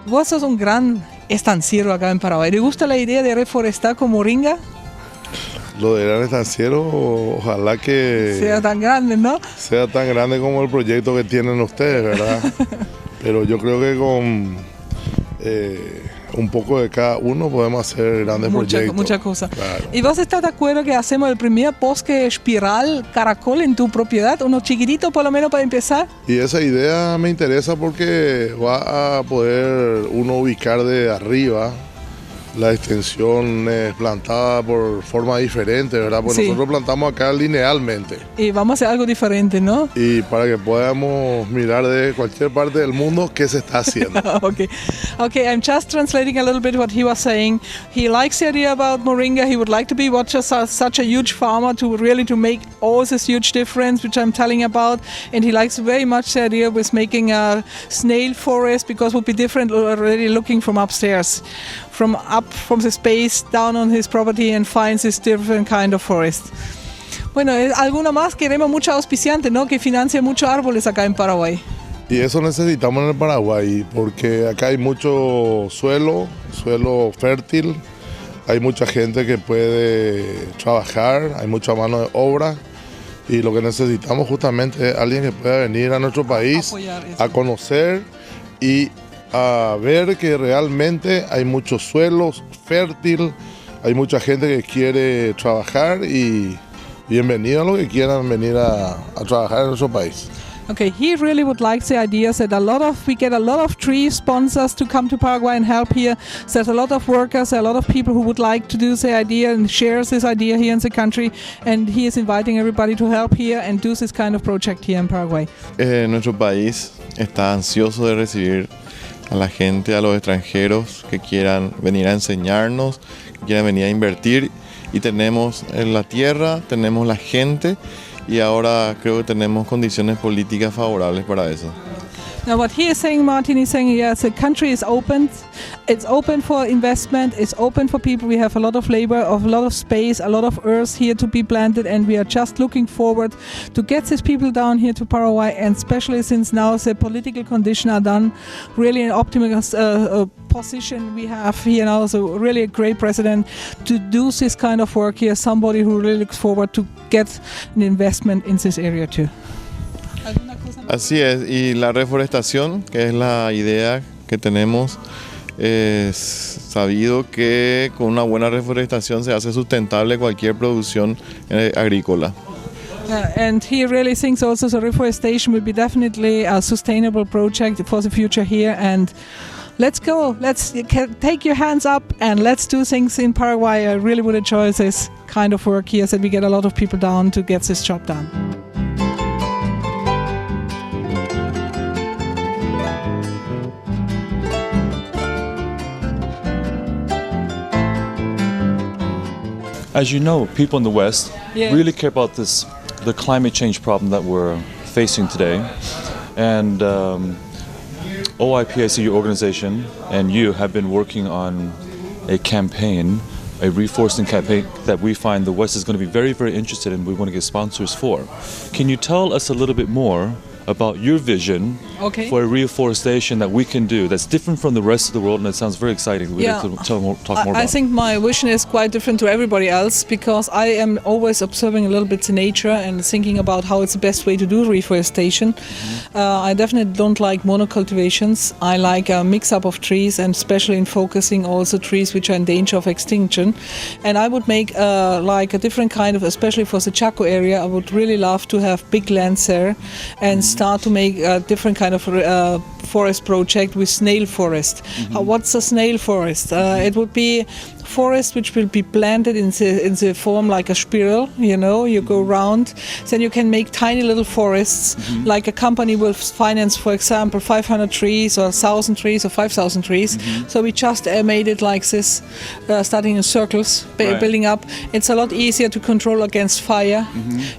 Vos sos un gran estanciero acá en Paraguay. ¿Te gusta la idea de reforestar con moringa? Lo de gran estanciero, ojalá que sea tan grande, ¿no? Sea tan grande como el proyecto que tienen ustedes, ¿verdad? Pero yo creo que con un poco de cada uno podemos hacer grandes proyectos. Muchas cosas. Claro. ¿Y vos estás de acuerdo que hacemos el primer bosque espiral caracol en tu propiedad? Uno chiquitito por lo menos para empezar. Y esa idea me interesa porque va a poder uno ubicar de arriba la extensión plantada por forma diferente, ¿verdad? Porque sí. nosotros plantamos acá linealmente. Y vamos a hacer algo diferente, ¿no? Y para que podamos mirar de cualquier parte del mundo qué se está haciendo. Okay, I'm just translating a little bit what he was saying. He likes the idea about moringa. He would like to be such a huge farmer to make all this huge difference, which I'm telling about. And he likes very much the idea with making a snail forest, because it would be different already looking from upstairs. From the space down on his property and finds this different kind of forest. Bueno, alguno más, queremos mucho auspiciante, ¿no? Que financie muchos árboles acá en Paraguay. Y eso necesitamos en el Paraguay, porque acá hay mucho suelo fértil, hay mucha gente que puede trabajar, hay mucha mano de obra, y lo que necesitamos justamente es alguien que pueda venir a nuestro país a conocer y a ver que realmente hay muchos suelos fértil, hay mucha gente que quiere trabajar, y bienvenido a los que quieran venir a trabajar en nuestro país. Okay, he really would like the idea that we get a lot of tree sponsors to come to Paraguay and help here. There's a lot of workers, a lot of people who would like to do the idea and share this idea here in the country, and he is inviting everybody to help here and do this kind of project here in Paraguay. Nuestro país está ansioso de recibir a la gente, a los extranjeros que quieran venir a enseñarnos, que quieran venir a invertir, y tenemos la tierra, tenemos la gente, y ahora creo que tenemos condiciones políticas favorables para eso. Now what he is saying, Martin, is saying, yes, the country is open. It's open for investment. It's open for people. We have a lot of labor, a lot of space, a lot of earth here to be planted, and we are just looking forward to get these people down here to Paraguay, and especially since now the political conditions are done, really an optimal position we have here now, so really a great president to do this kind of work here, somebody who really looks forward to get an investment in this area too. Así es, y la reforestación, que es la idea que tenemos, es sabido que con una buena reforestación se hace sustentable cualquier producción agrícola. And he really thinks also the reforestation will be definitely a sustainable project for the future here, and let's go, let's take your hands up and let's do things in Paraguay. I really would enjoy this kind of work here, so we get a lot of people down to get this job done. As you know, people in the West really care about the climate change problem that we're facing today. And OIPIC, your organization, and you have been working on a campaign, a reforesting campaign that we find the West is going to be very, very interested in. We want to get sponsors for. Can you tell us a little bit more about your vision for a reforestation that we can do that's different from the rest of the world, and it sounds very exciting. We'd like to talk more about. I think my vision is quite different to everybody else, because I am always observing a little bit the nature and thinking about how it's the best way to do reforestation. I definitely don't like monocultivations. I like a mix-up of trees, and especially in focusing also trees which are in danger of extinction. And I would make like a different kind of, especially for the Chaco area, I would really love to have big lands there and start to make a different kind of forest project with snail forest. What's a snail forest? It would be forest which will be planted in the form like a spiral, you go around, then you can make tiny little forests, like a company will finance, for example, 500 trees or 1,000 trees or 5,000 trees. So we just made it like this, starting in circles, building up. It's a lot easier to control against fire.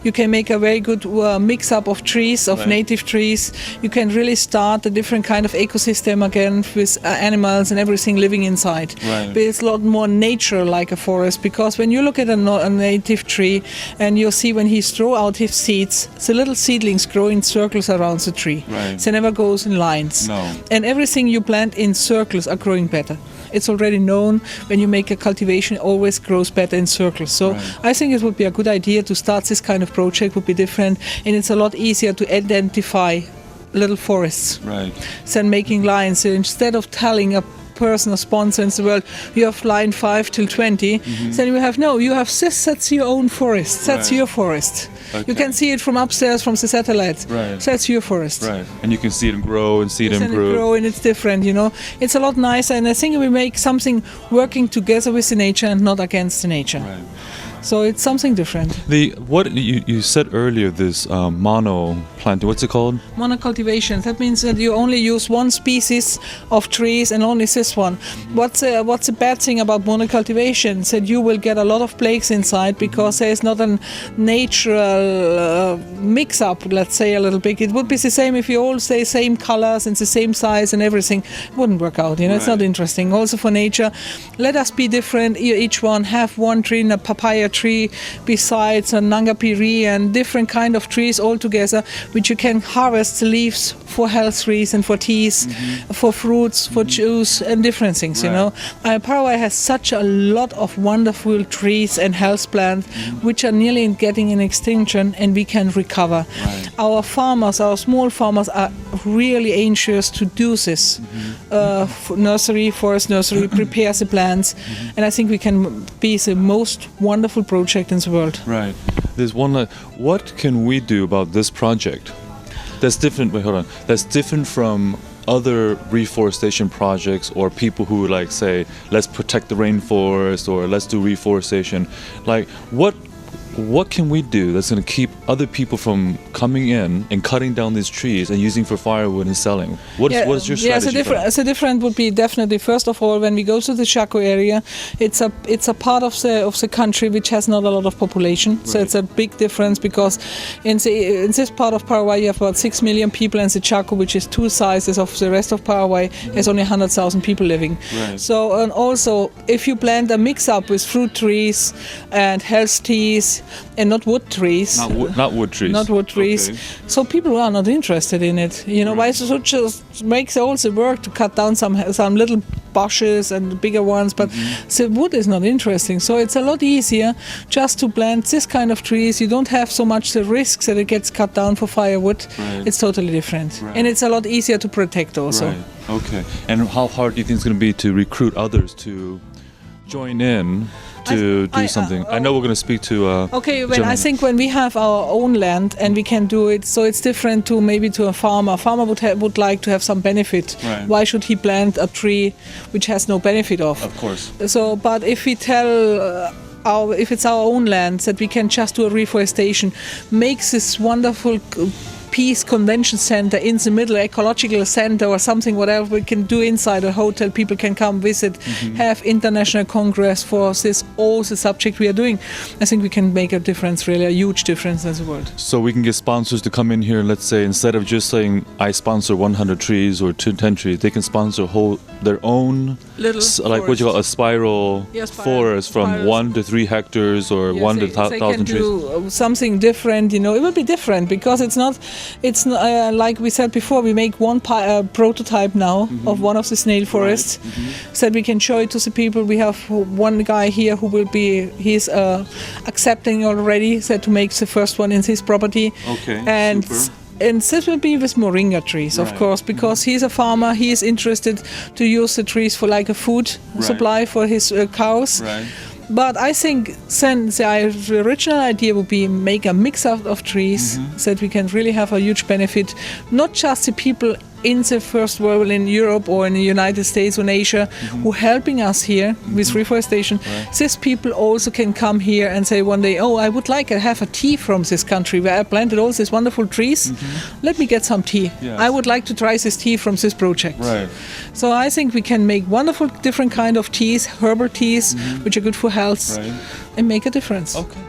You can make a very good mix-up of trees, of native native trees, you can really start a different kind of ecosystem again with animals and everything living inside. Right. But it's a lot more nature like a forest, because when you look at a native tree and you see when he throws out his seeds, the little seedlings grow in circles around the tree. Right. They never goes in lines. No. And everything you plant in circles are growing better. It's already known when you make a cultivation, it always grows better in circles. So I think it would be a good idea to start this kind of project, would be different, and it's a lot easier to identify little forests than making lines. So instead of telling a person or sponsor in the world, you have line 5 till 20, then you have this, that's your own forest, that's your forest. Okay. You can see it from upstairs from the satellite. Right. That's your forest. Right. And you can see them grow and see them And improve. it grow, and it's different, It's a lot nicer, and I think we make something working together with the nature and not against the nature. Right. So it's something different. What you said earlier, this mono planting, what's it called? Monocultivation. That means that you only use one species of trees and only this one. What's the bad thing about monocultivation? That you will get a lot of plagues inside because there is not a natural mix-up. Let's say a little bit. It would be the same if you all say same colors and the same size and everything. It wouldn't work out. It's not interesting. Also for nature, let us be different. Each one have one tree, a papaya tree besides a nangapiri and different kind of trees all together, which you can harvest the leaves for health reasons, for teas, for fruits, for juice and different things. Paraguay has such a lot of wonderful trees and health plants which are nearly getting in extinction, and we can recover. Our farmers, our small farmers, are really anxious to do this. Forest nursery, prepare the plants, and I think we can be the most wonderful project in the world. Right. There's one. What can we do about this project? That's different. Wait, hold on. That's different from other reforestation projects or people who say, let's protect the rainforest or let's do reforestation. What can we do that's going to keep other people from coming in and cutting down these trees and using for firewood and selling? What is your strategy? The difference would be definitely, first of all, when we go to the Chaco area, it's a part of the country which has not a lot of population. So it's a big difference, because in this part of Paraguay you have about 6 million people, and the Chaco, which is 2 sizes of the rest of Paraguay, has only 100,000 people living. Right. So, and also if you plant a mix-up with fruit trees and health teas, and not wood trees. Not wood trees. Not wood trees. Okay. So people are not interested in it. Why should just make all the work to cut down some little bushes and bigger ones, but the wood is not interesting. So it's a lot easier just to plant this kind of trees. You don't have so much the risks that it gets cut down for firewood. Right. It's totally different. Right. And it's a lot easier to protect also. Right. Okay. And how hard do you think it's going to be to recruit others to join in to do something? I know we're going to speak to I think when we have our own land and we can do it, so it's different to maybe to a farmer. A farmer would like to have some benefit. Right. Why should he plant a tree which has no benefit of? Of course. So, but if we tell if it's our own land, that we can just do a reforestation, makes this wonderful peace convention center in the middle, ecological center or something, whatever we can do inside a hotel. People can come visit, have international congress for this, all the subject we are doing. I think we can make a difference, really a huge difference in the world. So we can get sponsors to come in here, let's say, instead of just saying I sponsor 100 trees or 10 trees, they can sponsor their own Little what you call a spiral forest from spirals. 1 to 3 hectares or 1 to 1,000 trees. They can do something different. It will be different because it's not like we said before. We make one prototype now of one of the snail forests, so that we can show it to the people. We have one guy here who will be he's accepting already, so to make the first one in his property. Okay, and. super. And this will be with moringa trees, of course, because he's a farmer. He is interested to use the trees for like a food supply for his cows. Right. But I think then the original idea would be make a mix of trees so that we can really have a huge benefit, not just the people in the first world, in Europe or in the United States or in Asia, who are helping us here with reforestation. These people also can come here and say one day, I would like to have a tea from this country where I planted all these wonderful trees. Let me get some tea. Yes. I would like to try this tea from this project. Right. So I think we can make wonderful different kind of teas, herbal teas, which are good for health, and make a difference. Okay.